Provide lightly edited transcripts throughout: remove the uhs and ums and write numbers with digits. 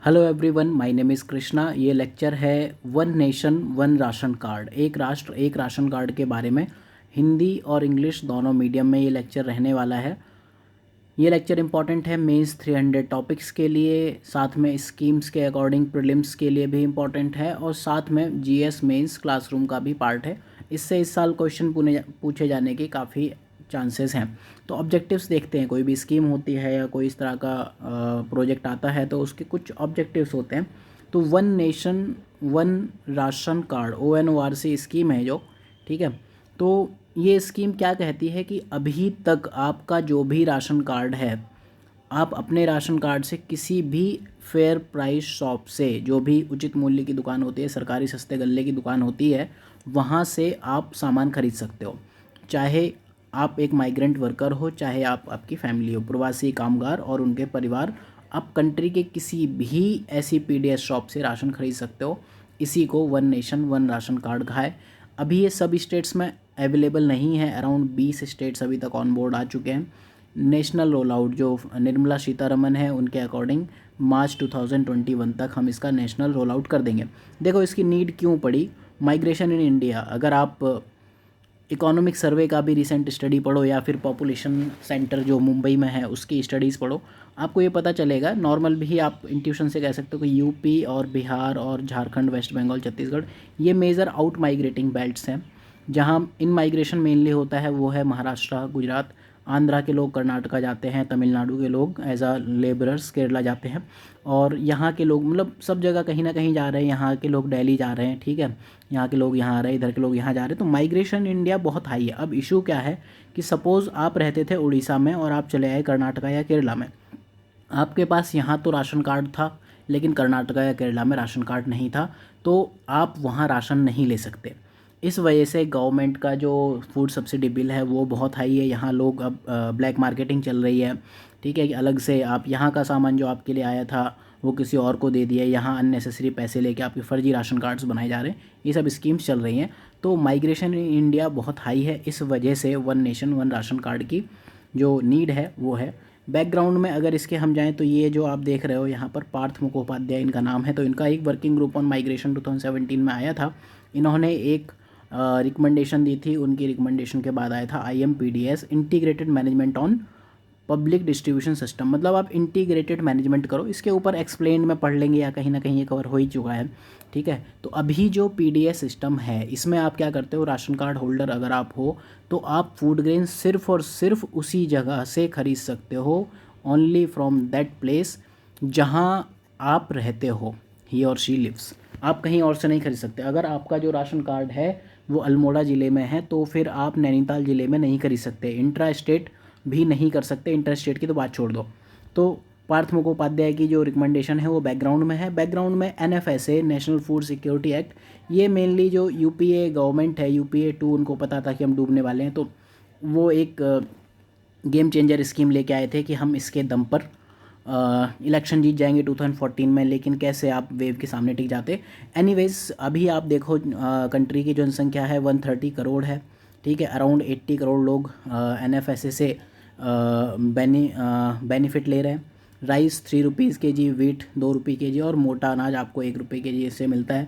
Hello everyone, my name is Krishna. ये lecture है one nation one ration card, एक राष्ट्र एक राशन कार्ड के बारे में। हिंदी और इंग्लिश दोनों मीडियम में ये लेक्चर रहने वाला है। ये लेक्चर इंपॉर्टेंट है मेंस 300 टॉपिक्स के लिए, साथ में स्कीम्स के अकॉर्डिंग प्रीलिम्स के लिए भी इम्पॉर्टेंट है, और साथ में जीएस मेंस क्लासरूम का भी पार्ट है। इससे इस साल क्वेश्चन पूछे जाने के काफ़ी चांसेस हैं। तो ऑब्जेक्टिव्स देखते हैं। कोई भी स्कीम होती है या कोई इस तरह का प्रोजेक्ट आता है तो उसके कुछ ऑब्जेक्टिव्स होते हैं। तो one nation one ration card ONORC scheme है जो, ठीक है। तो ये स्कीम क्या कहती है कि अभी तक आपका जो भी राशन कार्ड है, आप अपने राशन कार्ड से किसी भी फेयर प्राइस शॉप से, जो भी उचित मूल्य की दुकान होती है, सरकारी सस्ते गल्ले की दुकान होती है, वहाँ से आप सामान खरीद सकते हो। चाहे आप एक माइग्रेंट वर्कर हो, चाहे आप आपकी फैमिली हो, प्रवासी कामगार और उनके परिवार, आप कंट्री के किसी भी ऐसी PDS शॉप से राशन खरीद सकते हो। इसी को one nation one ration card कहा है। अभी ये सब स्टेट्स में अवेलेबल नहीं है। अराउंड 20 स्टेट्स अभी तक ऑन बोर्ड आ चुके हैं। नेशनल रोल आउट जो निर्मला सीतारमन है, उनके अकॉर्डिंग मार्च 2021 तक हम इसका नेशनल रोल आउट कर देंगे। देखो इसकी नीड क्यों पड़ी। माइग्रेशन इन इंडिया, अगर आप इकोनॉमिक सर्वे का भी रिसेंट स्टडी पढ़ो या फिर पॉपुलेशन सेंटर जो मुंबई में है उसकी स्टडीज़ पढ़ो, आपको ये पता चलेगा। नॉर्मल भी आप इंट्यूशन से कह सकते हो कि यूपी और बिहार और झारखंड, वेस्ट बंगाल, छत्तीसगढ़, ये मेजर आउट माइग्रेटिंग बेल्ट्स हैं। जहाँ इन माइग्रेशन मेनली होता है वो है महाराष्ट्र, गुजरात। आंध्रा के लोग कर्नाटका जाते हैं, तमिलनाडु के लोग एज अ लेबरर्स केरला जाते हैं, और यहाँ के लोग मतलब सब जगह कहीं ना कहीं जा रहे हैं। यहाँ के लोग दिल्ली जा रहे हैं, ठीक है, यहाँ के लोग यहाँ आ रहे हैं, इधर के लोग यहाँ जा रहे हैं। तो माइग्रेशन इंडिया बहुत हाई है। अब इशू क्या है कि सपोज़ आप रहते थे उड़ीसा में और आप चले आए कर्नाटका या केरला में। आपके पास यहाँ तो राशन कार्ड था, लेकिन कर्नाटका या केरला में राशन कार्ड नहीं था, तो आप वहाँ राशन नहीं ले सकते। इस वजह से गवर्नमेंट का जो फूड सब्सिडी बिल है वो बहुत हाई है। यहाँ लोग अब ब्लैक मार्केटिंग चल रही है, ठीक है, कि अलग से आप यहाँ का सामान जो आपके लिए आया था वो किसी और को दे दिया, यहाँ अननेसेसरी पैसे लेके आपके फर्जी राशन कार्ड्स बनाए जा रहे हैं। ये सब स्कीम्स चल रही हैं। तो माइग्रेशन इन इंडिया बहुत हाई है। इस वजह से one nation one ration card की जो नीड है वो है। बैकग्राउंड में अगर इसके हम जाएँ तो ये जो आप देख रहे हो यहाँ पर पार्थ मुखोपाध्याय इनका नाम है। तो इनका एक वर्किंग ग्रुप ऑन माइग्रेशन 2017 में आया था। इन्होंने एक रिकमेंडेशन दी थी। उनकी रिकमेंडेशन के बाद आया था IMPDS, integrated management on public distribution system. मतलब आप इंटीग्रेटेड मैनेजमेंट करो। इसके ऊपर एक्सप्लेन में पढ़ लेंगे या कहीं ना कहीं ये कवर हो ही चुका है, ठीक है। तो अभी जो PDS सिस्टम है इसमें आप क्या करते हो, राशन कार्ड होल्डर अगर आप हो तो आप फूड ग्रेन सिर्फ और सिर्फ उसी जगह से खरीद सकते हो, ओनली फ्रॉम दैट प्लेस जहाँ आप रहते हो, ही और शी लिव्स। आप कहीं और से नहीं खरीद सकते। अगर आपका जो राशन कार्ड है वो अल्मोड़ा ज़िले में है तो फिर आप नैनीताल ज़िले में नहीं खरीद सकते, इंट्रा स्टेट भी नहीं कर सकते। इंटर स्टेट की तो बात छोड़ दो। तो पार्थ मुखोपाध्याय की जो रिकमेंडेशन है वो बैकग्राउंड में है। बैकग्राउंड में NFSA, national food security act, ये मेनली जो UPA गवर्नमेंट है, UPA 2, उनको पता था कि हम डूबने वाले हैं, तो वो एक गेम चेंजर स्कीम लेके आए थे कि हम इसके दम पर इलेक्शन जीत जाएंगे 2014 में। लेकिन कैसे आप वेव के सामने टिक जाते। एनीवेज अभी आप देखो कंट्री की जनसंख्या है 130 करोड़ है, ठीक है। अराउंड 80 करोड़ लोग NFSA से बेनिफिट ले रहे हैं। राइस 3 रुपीज़ kg, वीट 2 रुपये kg, और मोटा अनाज आपको 1 रुपये kg से मिलता है।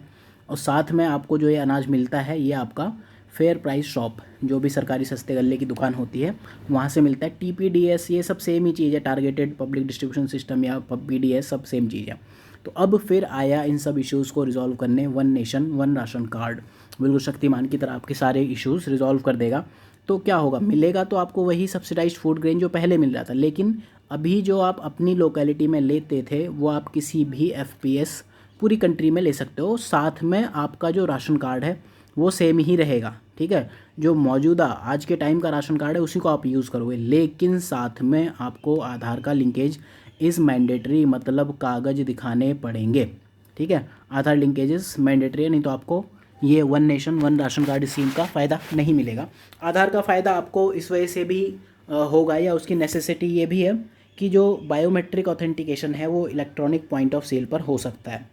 और साथ में आपको जो ये अनाज मिलता है ये आपका फेयर प्राइस शॉप, जो भी सरकारी सस्ते गल्ले की दुकान होती है, वहाँ से मिलता है। TPDS ये सब सेम ही चीज़ है, टारगेटेड पब्लिक डिस्ट्रीब्यूशन सिस्टम या PDS सब सेम चीज़ है। तो अब फिर आया इन सब इश्यूज़ को रिजॉल्व करने one nation one ration card. बिल्कुल शक्तिमान की तरह आपके सारे इश्यूज़ रिजॉल्व कर देगा। तो क्या होगा, मिलेगा तो आपको वही सब्सिडाइज्ड फूड ग्रेन जो पहले मिल रहा था, लेकिन अभी जो आप अपनी लोकेलिटी में लेते थे वो आप किसी भी FPS पूरी कंट्री में ले सकते हो। साथ में आपका जो राशन कार्ड है वो सेम ही रहेगा, ठीक है। जो मौजूदा आज के टाइम का राशन कार्ड है उसी को आप यूज़ करोगे, लेकिन साथ में आपको आधार का लिंकेज इज़ मैंडेटरी, मतलब कागज़ दिखाने पड़ेंगे, ठीक है। आधार लिंकेजेस मैंडेटरी है, नहीं तो आपको ये one nation one ration card scheme का फ़ायदा नहीं मिलेगा। आधार का फ़ायदा आपको इस वजह से भी होगा, या उसकी नेसेसिटी ये भी है कि जो बायोमेट्रिक ऑथेंटिकेशन है वो इलेक्ट्रॉनिक पॉइंट ऑफ सेल पर हो सकता है,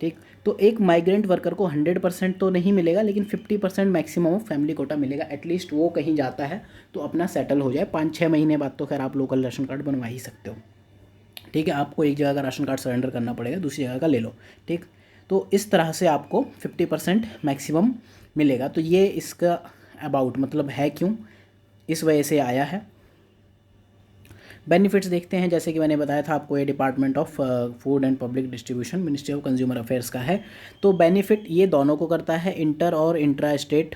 ठीक। तो एक माइग्रेंट वर्कर को 100% तो नहीं मिलेगा, लेकिन 50% मैक्सिमम ऑफ फैमिली कोटा मिलेगा। एटलीस्ट वो कहीं जाता है तो अपना सेटल हो जाए। 5-6 महीने बाद तो खैर आप लोकल राशन कार्ड बनवा ही सकते हो, ठीक है, आपको एक जगह का राशन कार्ड सरेंडर करना पड़ेगा, दूसरी जगह का ले लो। ठीक, तो इस तरह से आपको 50% मैक्सिमम मिलेगा। तो ये इसका अबाउट मतलब है क्यों, इस वजह से आया है। बेनिफिट्स देखते हैं, जैसे कि मैंने बताया था आपको, ये department of food and public distribution, ministry of consumer affairs का है। तो बेनिफिट ये दोनों को करता है, इंटर और इंट्रा स्टेट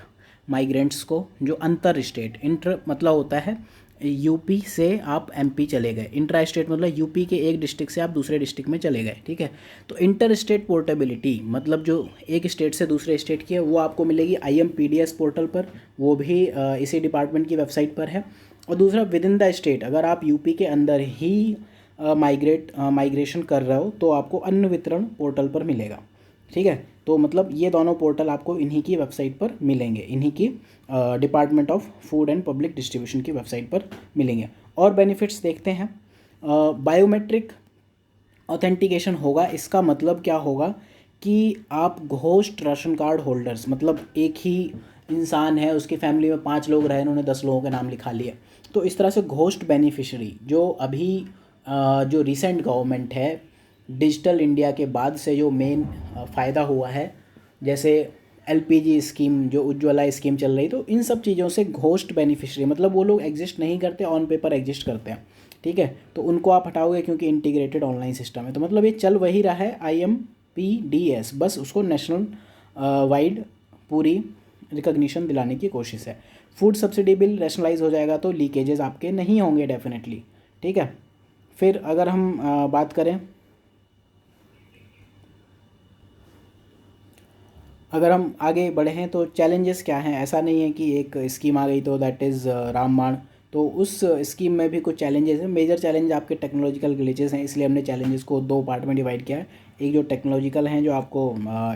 माइग्रेंट्स को। जो अंतर स्टेट, इंटर मतलब होता है यूपी से आप एमपी चले गए, इंट्रा स्टेट मतलब यूपी के एक डिस्ट्रिक्ट से आप दूसरे डिस्ट्रिक्ट में चले गए। ठीक है, तो इंटर स्टेट पोर्टेबिलिटी मतलब जो एक स्टेट से दूसरे स्टेट की है वो आपको मिलेगी IMPDS पोर्टल पर, वो भी इसी डिपार्टमेंट की वेबसाइट पर है। और दूसरा विद इन द स्टेट, अगर आप यूपी के अंदर ही माइग्रेशन कर रहे हो तो आपको अन्न वितरण पोर्टल पर मिलेगा। ठीक है, तो मतलब ये दोनों पोर्टल आपको इन्हीं की वेबसाइट पर मिलेंगे, इन्हीं की department of food and public distribution की वेबसाइट पर मिलेंगे। और बेनिफिट्स देखते हैं, बायोमेट्रिक ऑथेंटिकेशन होगा। इसका मतलब क्या होगा कि आप घोस्ट राशन कार्ड होल्डर्स, मतलब एक ही इंसान है, उसकी फैमिली में 5 लोग रहे, उन्होंने 10 लोगों के नाम लिखा लिए, तो इस तरह से घोस्ट बेनिफिशरी जो अभी जो रिसेंट गवर्नमेंट है डिजिटल इंडिया के बाद से जो मेन फ़ायदा हुआ है, जैसे LPG स्कीम, जो उज्ज्वला स्कीम चल रही, तो इन सब चीज़ों से घोस्ट बेनिफिशरी मतलब वो लोग एग्जिस्ट नहीं करते, ऑन पेपर एग्जिस्ट करते हैं। ठीक है, तो उनको आप हटाओगे क्योंकि इंटीग्रेटेड ऑनलाइन सिस्टम है। तो मतलब ये चल वही रहा है IMPDS, बस उसको नेशनल वाइड पूरी रिकॉग्निशन दिलाने की कोशिश है। फूड सब्सिडी बिल रैशनलाइज हो जाएगा तो लीकेजेस आपके नहीं होंगे डेफिनेटली। ठीक है, फिर अगर हम बात करें, अगर हम आगे बढ़े हैं तो चैलेंजेस क्या हैं। ऐसा नहीं है कि एक स्कीम आ गई तो दैट इज़ रामबाण, तो उस स्कीम में भी कुछ चैलेंजेस हैं। मेजर चैलेंज आपके टेक्नोलॉजिकल ग्लिचेस हैं, इसलिए हमने चैलेंजेस को 2 पार्ट में डिवाइड किया है। एक जो टेक्नोलॉजिकल हैं, जो आपको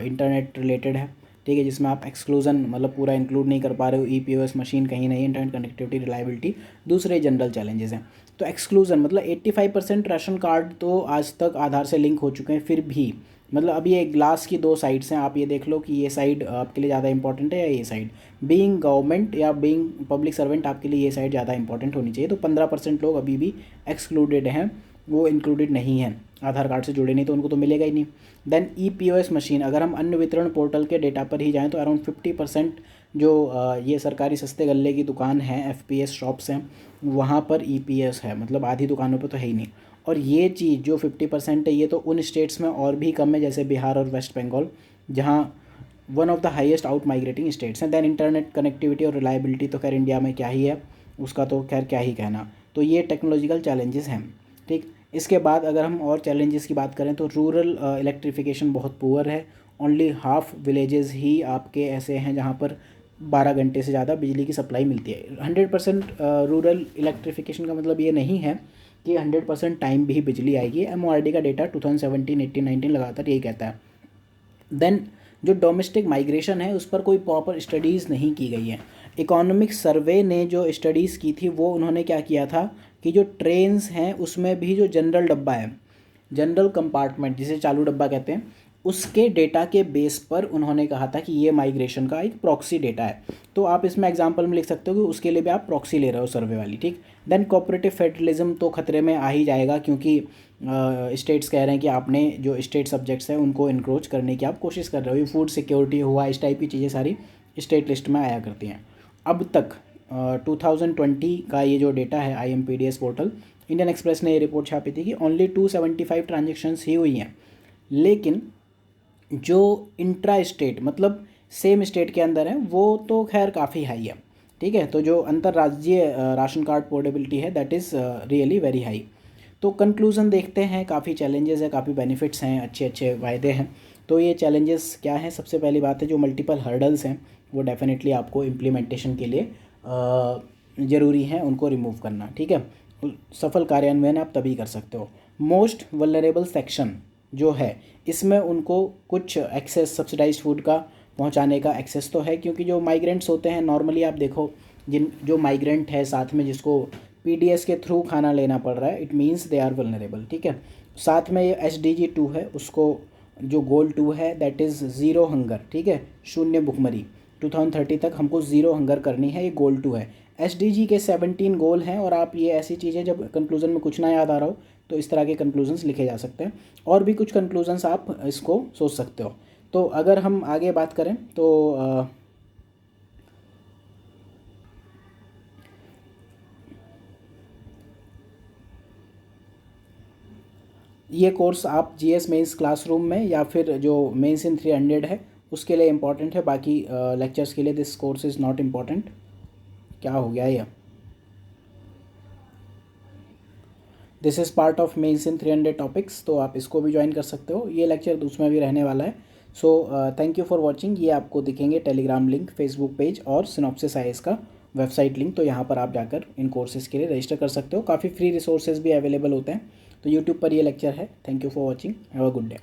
इंटरनेट रिलेटेड है, ठीक है, जिसमें आप एक्सक्लूजन मतलब पूरा इंक्लूड नहीं कर पा रहे हो, EPOS मशीन कहीं नहीं, इंटरनेट कनेक्टिविटी, रिलायबिलिटी। दूसरे जनरल चैलेंजेस हैं, तो एक्सक्लूजन मतलब 85% राशन कार्ड तो आज तक आधार से लिंक हो चुके हैं, फिर भी मतलब अभी एक ग्लास की 2 साइड्स हैं, आप ये देख लो कि ये साइड आपके लिए ज़्यादा इंपॉर्टेंट है या ये साइड। बीइंग गवर्नमेंट या बीइंग पब्लिक सर्वेंट आपके लिए ये साइड ज़्यादा इंपॉर्टेंट होनी चाहिए। तो 15% लोग अभी भी एक्सक्लूडेड हैं, वो इंक्लूडेड नहीं हैं, आधार कार्ड से जुड़े नहीं, तो उनको तो मिलेगा ही नहीं। देन EPOS मशीन, अगर हम अन्न वितरण पोर्टल के डेटा पर ही जाएँ तो अराउंड 50% जो ये सरकारी सस्ते गल्ले की दुकान है, FPS शॉप्स हैं, वहाँ पर EPS है, मतलब आधी दुकानों पर तो है ही नहीं। और ये चीज़ जो 50% है, ये तो उन स्टेट्स में और भी कम है, जैसे बिहार और वेस्ट बंगाल, जहाँ one of the highest out migrating states हैं। दैन इंटरनेट कनेक्टिविटी और रिलायबिलिटी तो खैर इंडिया में क्या ही है, उसका तो खैर क्या ही कहना। तो ये टेक्नोलॉजिकल चैलेंजेस हैं। ठीक, इसके बाद अगर हम और चैलेंजेस की बात करें तो रूरल इलेक्ट्रिफिकेशन बहुत पुअर है। ओनली हाफ विलेजेस ही आपके ऐसे हैं जहाँ पर 12 घंटे से ज़्यादा बिजली की सप्लाई मिलती है। 100% रूरल इलेक्ट्रिफिकेशन का मतलब ये नहीं है कि 100% टाइम भी बिजली आएगी। MORD का डेटा 2017, 18, 19 लगातार यही कहता है। देन जो डोमेस्टिक माइग्रेशन है उस पर कोई प्रॉपर स्टडीज़ नहीं की गई है। इकोनॉमिक सर्वे ने जो स्टडीज़ की थी वो उन्होंने क्या किया था कि जो ट्रेन्स हैं उसमें भी जो जनरल डब्बा है, जनरल कंपार्टमेंट जिसे चालू डब्बा कहते हैं, उसके डेटा के बेस पर उन्होंने कहा था कि ये माइग्रेशन का एक प्रॉक्सी डेटा है। तो आप इसमें एग्जांपल में लिख सकते हो कि उसके लिए भी आप प्रॉक्सी ले रहे हो सर्वे वाली। ठीक, देन कोऑपरेटिव फेडरलिज्म तो खतरे में आ ही जाएगा, क्योंकि स्टेट्स कह रहे हैं कि आपने जो स्टेट सब्जेक्ट्स हैं उनको इंक्रोच करने की आप कोशिश कर रहे हो। फूड सिक्योरिटी हुआ, इस टाइप की चीज़ें सारी स्टेट लिस्ट में आया करती हैं। अब तक 2020 का ये जो डेटा है IMPDS पोर्टल, इंडियन एक्सप्रेस ने ये रिपोर्ट छापी थी कि ओनली 275 ट्रांजेक्शन्स ही हुई हैं। लेकिन जो इंट्रा स्टेट मतलब सेम स्टेट के अंदर है वो तो खैर काफ़ी हाई है। ठीक है, तो जो अंतर्राज्यीय राशन कार्ड पोर्टेबिलिटी है that is really very high. तो कंक्लूज़न देखते हैं, काफ़ी चैलेंजेस है, काफ़ी बेनिफिट्स हैं, अच्छे अच्छे वायदे हैं। तो ये चैलेंजेस क्या हैं, सबसे पहली बात है जो मल्टीपल हर्डल्स हैं वो डेफिनेटली आपको इम्प्लीमेंटेशन के लिए ज़रूरी हैं, उनको रिमूव करना। ठीक है, सफल कार्यान्वयन आप तभी कर सकते हो। मोस्ट वल्नरेबल सेक्शन जो है इसमें उनको कुछ एक्सेस सब्सिडाइज्ड फूड का पहुंचाने का एक्सेस तो है, क्योंकि जो माइग्रेंट्स होते हैं नॉर्मली आप देखो, जो माइग्रेंट है साथ में जिसको PDS के थ्रू खाना लेना पड़ रहा है, it means they are vulnerable. ठीक है, साथ में ये SDG 2 है, उसको जो गोल 2 है दैट इज़ ज़ीरो हंगर। ठीक है, शून्य भुखमरी 2030 तक हमको ज़ीरो हंगर करनी है, ये गोल 2 है। SDG के 17 गोल हैं, और आप ये ऐसी चीज़ें जब कंक्लूजन में कुछ ना याद आ रहा हो तो इस तरह के कंक्लूजन्स लिखे जा सकते हैं। और भी कुछ कंक्लूजन्स आप इसको सोच सकते हो। तो अगर हम आगे बात करें तो ये कोर्स आप जीएस मेंस क्लासरूम में या फिर जो मेंस इन 300 है उसके लिए इम्पॉर्टेंट है, बाकी लेक्चर्स के लिए this course is not important. क्या हो गया ये? This is part of mains in 300 topics, तो आप इसको भी ज्वाइन कर सकते हो। ये लेक्चर उसमें भी रहने वाला है। So thank you for watching. ये आपको दिखेंगे टेलीग्राम लिंक, फेसबुक पेज और सिनॉप्सिस आईएएस का वेबसाइट लिंक, तो यहाँ पर आप जाकर इन कोर्सेज़ के लिए रजिस्टर कर सकते हो। काफ़ी फ्री रिसोर्सेज भी अवेलेबल होते हैं। तो यूट्यूब पर ये लेक्चर है। Thank you for watching. Have a good day.